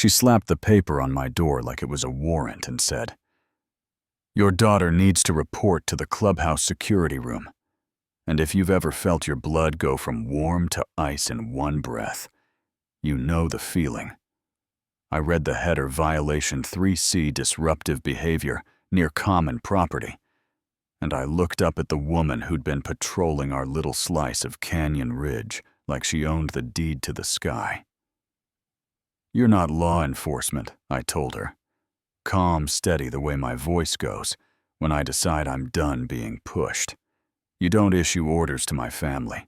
She slapped the paper on my door like it was a warrant and said, "Your daughter needs to report to the clubhouse security room. And if you've ever felt your blood go from warm to ice in one breath, you know the feeling." I read the header, Violation 3C, Disruptive Behavior Near Common Property, and I looked up at the woman who'd been patrolling our little slice of Canyon Ridge like she owned the deed to the sky. "You're not law enforcement," I told her, calm, steady the way my voice goes when I decide I'm done being pushed. "You don't issue orders to my family.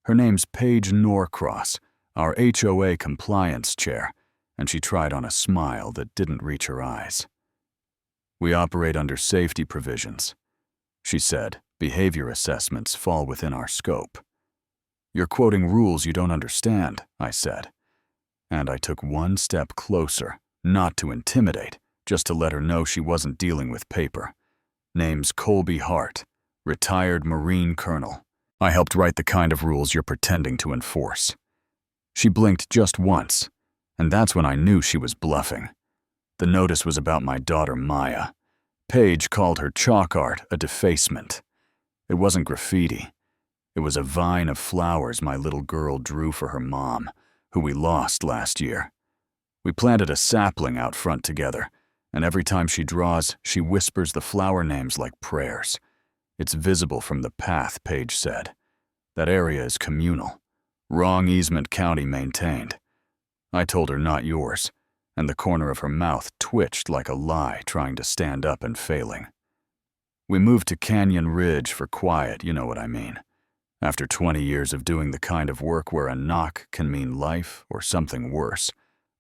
Her name's Paige Norcross, our HOA compliance chair," and she tried on a smile that didn't reach her eyes. "We operate under safety provisions," she said. "Behavior assessments fall within our scope." "You're quoting rules you don't understand," I said. And I took one step closer, not to intimidate, just to let her know she wasn't dealing with paper. "Name's Colby Hart, retired Marine Colonel. I helped write the kind of rules you're pretending to enforce." She blinked just once, and that's when I knew she was bluffing. The notice was about my daughter Maya. Paige called her chalk art a defacement. It wasn't graffiti. It was a vine of flowers my little girl drew for her mom, who we lost last year. We planted a sapling out front together, and every time she draws, she whispers the flower names like prayers. "It's visible from the path," Paige said. "That area is communal. Wrong easement, county maintained." I told her not yours, and the corner of her mouth twitched like a lie trying to stand up and failing. We moved to Canyon Ridge for quiet, you know what I mean. After 20 years of doing the kind of work where a knock can mean life or something worse,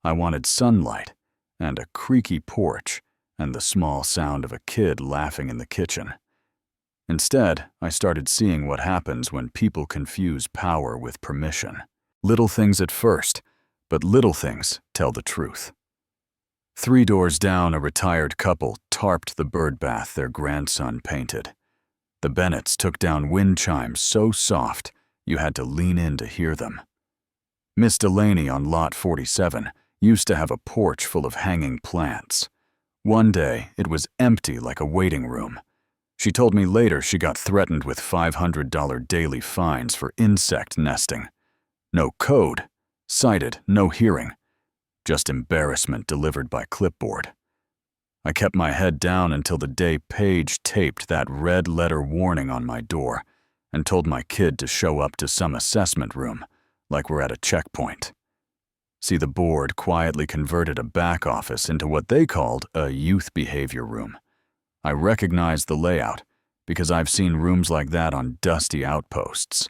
I wanted sunlight and a creaky porch and the small sound of a kid laughing in the kitchen. Instead, I started seeing what happens when people confuse power with permission. Little things at first, but little things tell the truth. 3 doors down, a retired couple tarped the birdbath their grandson painted. The Bennetts took down wind chimes so soft you had to lean in to hear them. Miss Delaney on Lot 47 used to have a porch full of hanging plants. One day, it was empty like a waiting room. She told me later she got threatened with $500 daily fines for insect nesting. No code, cited, no hearing. Just embarrassment delivered by clipboard. I kept my head down until the day Paige taped that red letter warning on my door and told my kid to show up to some assessment room, like we're at a checkpoint. See, the board quietly converted a back office into what they called a youth behavior room. I recognized the layout because I've seen rooms like that on dusty outposts.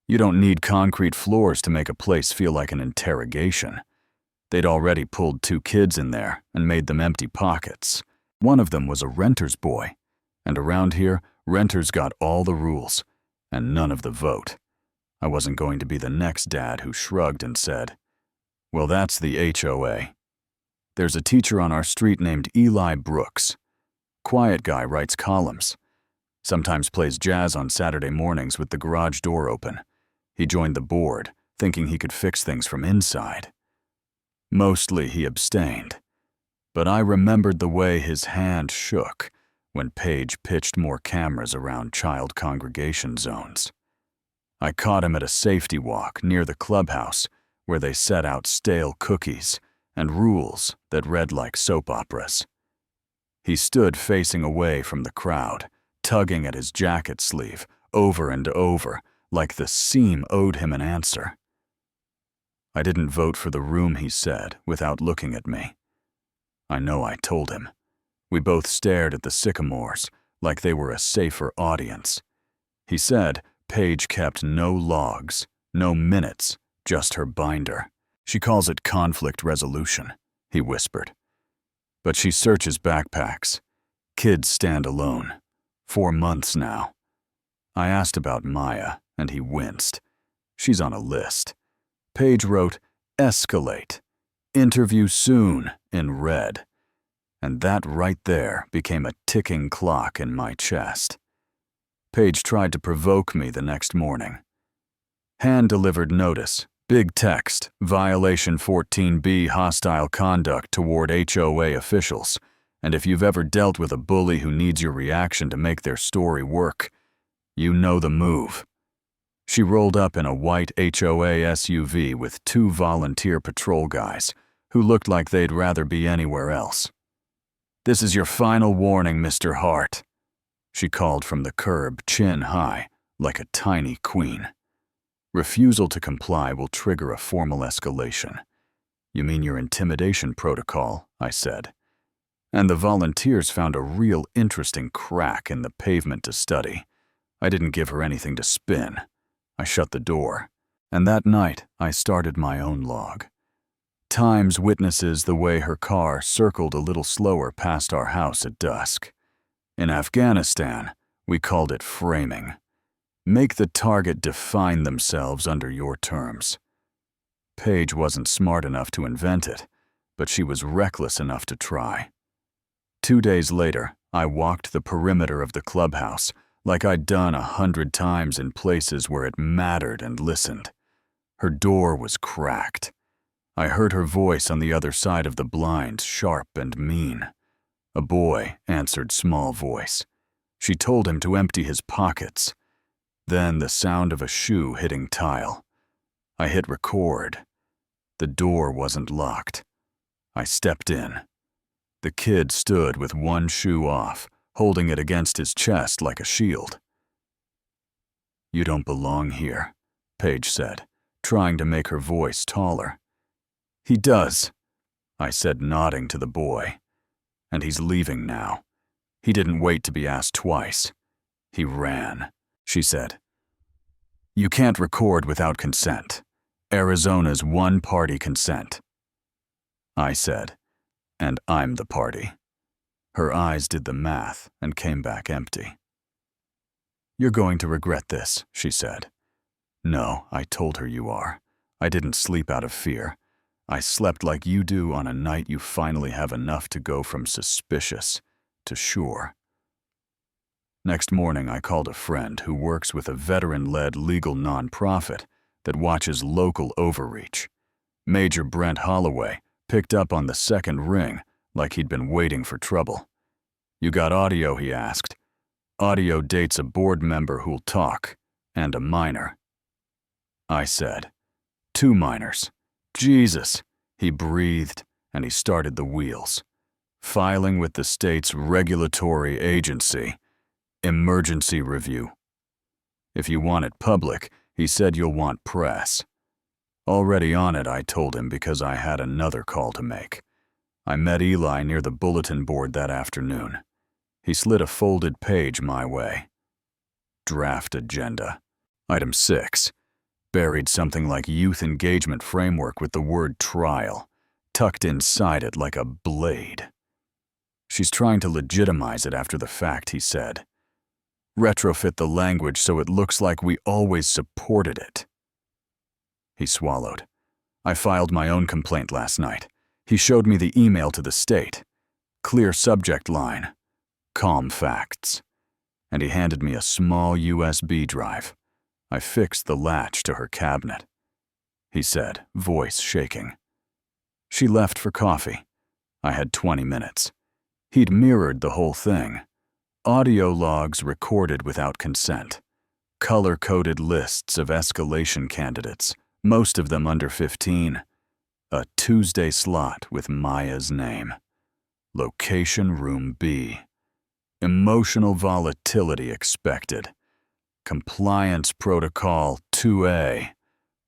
You don't need concrete floors to make a place feel like an interrogation. They'd already pulled 2 kids in there and made them empty pockets. One of them was a renter's boy, and around here, renters got all the rules and none of the vote. I wasn't going to be the next dad who shrugged and said, "Well, that's the HOA. There's a teacher on our street named Eli Brooks. Quiet guy, writes columns. Sometimes plays jazz on Saturday mornings with the garage door open. He joined the board, thinking he could fix things from inside. Mostly he abstained, but I remembered the way his hand shook when Paige pitched more cameras around child congregation zones. I caught him at a safety walk near the clubhouse where they set out stale cookies and rules that read like soap operas. He stood facing away from the crowd, tugging at his jacket sleeve over and over like the seam owed him an answer. "I didn't vote for the room," he said, without looking at me. I know I told him. We both stared at the sycamores like they were a safer audience. He said Paige kept no logs, no minutes, just her binder. "She calls it conflict resolution," he whispered. "But she searches backpacks. Kids stand alone. 4 months now." I asked about Maya, and he winced. "She's on a list." Paige wrote, "Escalate. Interview soon," in red. And that right there became a ticking clock in my chest. Paige tried to provoke me the next morning. "Hand-delivered notice. Big text, violation 14B, hostile conduct toward HOA officials. And if you've ever dealt with a bully who needs your reaction to make their story work, you know the move. She rolled up in a white HOA SUV with 2 volunteer patrol guys who looked like they'd rather be anywhere else. "This is your final warning, Mr. Hart," she called from the curb, chin high, like a tiny queen. "Refusal to comply will trigger a formal escalation." "You mean your intimidation protocol?" I said. And the volunteers found a real interesting crack in the pavement to study. I didn't give her anything to spin. I shut the door, and that night I started my own log. Times witnesses the way her car circled a little slower past our house at dusk. In Afghanistan, we called it framing. Make the target define themselves under your terms. Paige wasn't smart enough to invent it, but she was reckless enough to try. 2 days later, I walked the perimeter of the clubhouse like I'd done 100 times in places where it mattered, and listened. Her door was cracked. I heard her voice on the other side of the blinds, sharp and mean. A boy answered small voice. She told him to empty his pockets. Then the sound of a shoe hitting tile. I hit record. The door wasn't locked. I stepped in. The kid stood with one shoe off, holding it against his chest like a shield. "You don't belong here," Paige said, trying to make her voice taller. "He does," I said, nodding to the boy. "And he's leaving now. He didn't wait to be asked twice. He ran," she said. "You can't record without consent. Arizona's one-party consent." I said, "And I'm the party." Her eyes did the math and came back empty. "You're going to regret this," she said. "No," I told her, "you are. I didn't sleep out of fear. I slept like you do on a night you finally have enough to go from suspicious to sure." Next morning, I called a friend who works with a veteran-led legal nonprofit that watches local overreach. Major Brent Holloway picked up on the second ring like he'd been waiting for trouble. "You got audio?" he asked. "Audio dates a board member who'll talk, and a minor." I said, "2 minors. Jesus," he breathed, and he started the wheels. "Filing with the state's regulatory agency. Emergency review. If you want it public, he said, you'll want press." "Already on it," I told him, because I had another call to make. I met Eli near the bulletin board that afternoon. He slid a folded page my way. Draft agenda. Item 6. Buried something like youth engagement framework with the word trial, tucked inside it like a blade. "She's trying to legitimize it after the fact," he said. "Retrofit the language so it looks like we always supported it." He swallowed. "I filed my own complaint last night. He showed me the email to the state. Clear subject line. Calm facts." And he handed me a small USB drive. I fixed the latch to her cabinet. He said, voice shaking. She left for coffee. I had 20 minutes. He'd mirrored the whole thing. Audio logs recorded without consent. Color-coded lists of escalation candidates, most of them under 15. A Tuesday slot with Maya's name. Location room B. Emotional volatility expected. Compliance protocol 2A.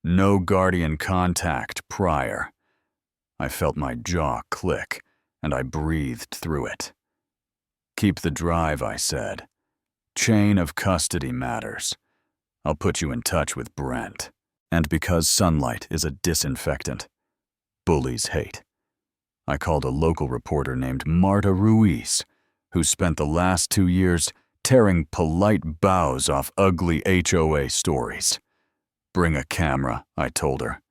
No guardian contact prior. I felt my jaw click, and I breathed through it. "Keep the drive," I said. "Chain of custody matters. I'll put you in touch with Brent." And because sunlight is a disinfectant, bullies hate. I called a local reporter named Marta Ruiz, who spent the last 2 years tearing polite bows off ugly HOA stories. "Bring a camera," I told her.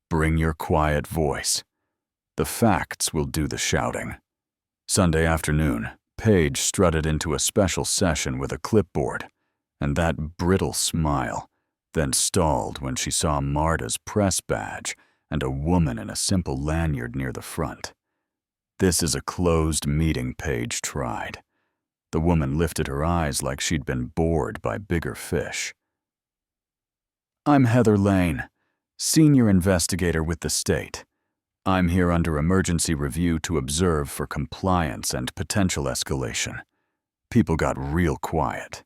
"Bring your quiet voice. The facts will do the shouting." Sunday afternoon, Paige strutted into a special session with a clipboard, and that brittle smile, then stalled when she saw Marta's press badge and a woman in a simple lanyard near the front. "This is a closed meeting," Paige tried. The woman lifted her eyes like she'd been bored by bigger fish. "I'm Heather Lane, senior investigator with the state. I'm here under emergency review to observe for compliance and potential escalation." People got real quiet.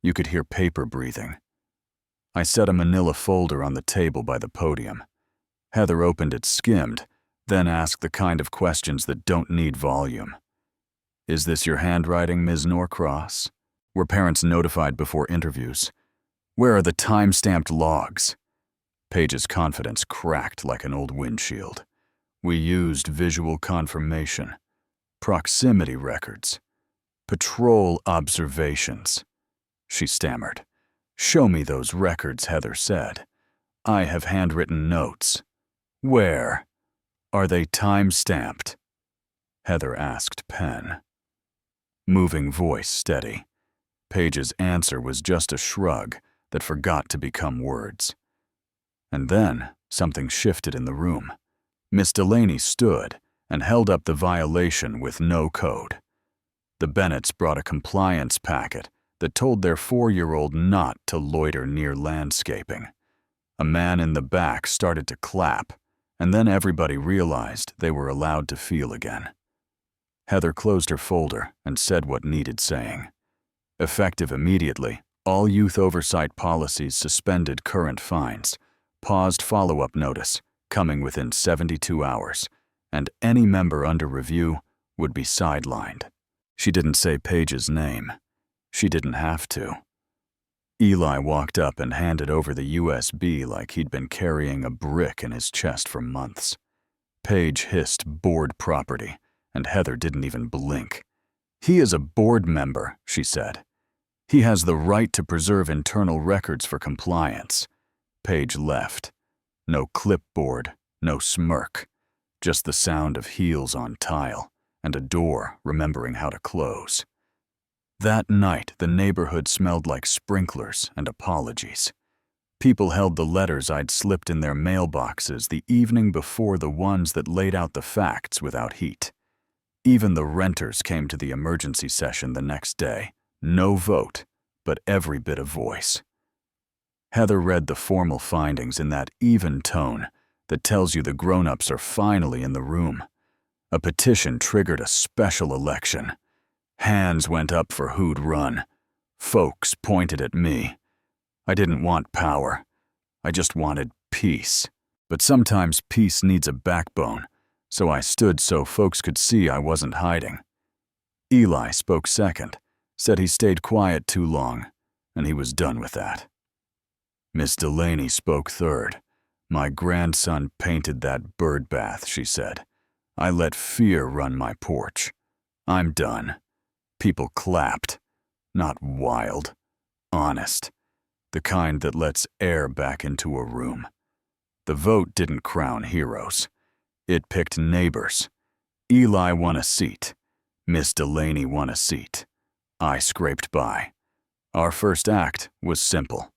You could hear paper breathing. I set a manila folder on the table by the podium. Heather opened it, skimmed, then asked the kind of questions that don't need volume. "Is this your handwriting, Ms. Norcross? Were parents notified before interviews? Where are the time-stamped logs?" Paige's confidence cracked like an old windshield. "We used visual confirmation, proximity records, patrol observations." She stammered. "Show me those records," Heather said. "I have handwritten notes." "Where? Are they time-stamped?" Heather asked pen. Moving voice steady. Paige's answer was just a shrug that forgot to become words. And then something shifted in the room. Miss Delaney stood and held up the violation with no code. The Bennetts brought a compliance packet that told their 4-year-old not to loiter near landscaping. A man in the back started to clap, and then everybody realized they were allowed to feel again. Heather closed her folder and said what needed saying. Effective immediately, all youth oversight policies suspended current fines, paused follow-up notice, coming within 72 hours, and any member under review would be sidelined. She didn't say Paige's name. She didn't have to. Eli walked up and handed over the USB like he'd been carrying a brick in his chest for months. Paige hissed board property, and Heather didn't even blink. "He is a board member," she said. "He has the right to preserve internal records for compliance." Paige left. No clipboard, no smirk, just the sound of heels on tile and a door remembering how to close. That night, the neighborhood smelled like sprinklers and apologies. People held the letters I'd slipped in their mailboxes the evening before the ones that laid out the facts without heat. Even the renters came to the emergency session the next day. No vote, but every bit of voice. Heather read the formal findings in that even tone that tells you the grown-ups are finally in the room. A petition triggered a special election. Hands went up for who'd run. Folks pointed at me. I didn't want power. I just wanted peace. But sometimes peace needs a backbone, so I stood so folks could see I wasn't hiding. Eli spoke second, said he stayed quiet too long, and he was done with that. Miss Delaney spoke third. "My grandson painted that bird bath," she said. "I let fear run my porch. I'm done." People clapped. Not wild. Honest. The kind that lets air back into a room. The vote didn't crown heroes. It picked neighbors. Eli won a seat. Miss Delaney won a seat. I scraped by. Our first act was simple.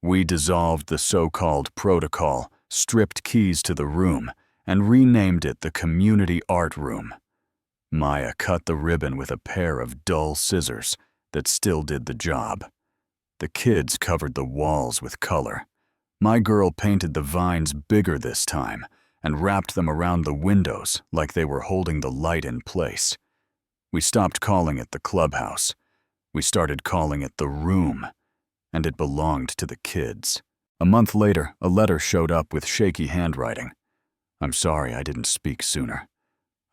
We dissolved the so-called protocol, stripped keys to the room, and renamed it the Community Art Room. Maya cut the ribbon with a pair of dull scissors that still did the job. The kids covered the walls with color. My girl painted the vines bigger this time and wrapped them around the windows like they were holding the light in place. We stopped calling it the clubhouse. We started calling it the room, and it belonged to the kids. A month later, a letter showed up with shaky handwriting. "I'm sorry I didn't speak sooner.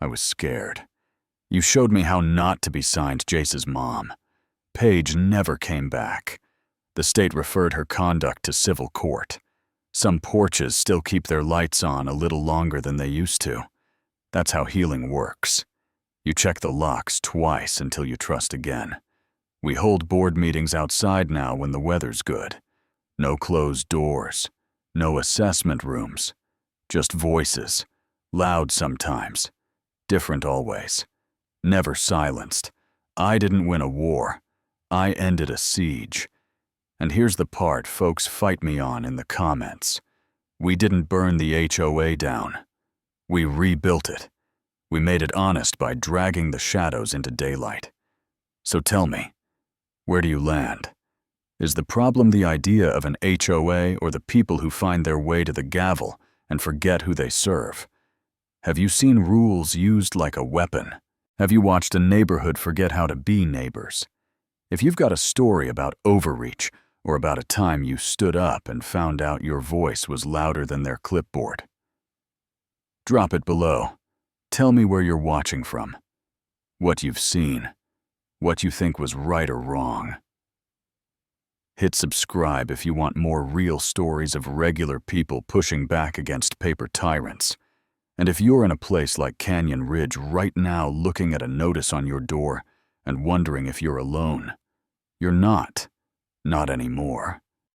I was scared. You showed me how not to be signed, Jace's mom." Paige never came back. The state referred her conduct to civil court. Some porches still keep their lights on a little longer than they used to. That's how healing works. You check the locks twice until you trust again. We hold board meetings outside now when the weather's good. No closed doors. No assessment rooms. Just voices. Loud sometimes. Different always. Never silenced. I didn't win a war. I ended a siege. And here's the part folks fight me on in the comments. We didn't burn the HOA down. We rebuilt it. We made it honest by dragging the shadows into daylight. So tell me, where do you land? Is the problem the idea of an HOA or the people who find their way to the gavel and forget who they serve? Have you seen rules used like a weapon? Have you watched a neighborhood forget how to be neighbors? If you've got a story about overreach or about a time you stood up and found out your voice was louder than their clipboard, drop it below. Tell me where you're watching from, what you've seen, what you think was right or wrong. Hit subscribe if you want more real stories of regular people pushing back against paper tyrants. And if you're in a place like Canyon Ridge right now looking at a notice on your door and wondering if you're alone, you're not anymore.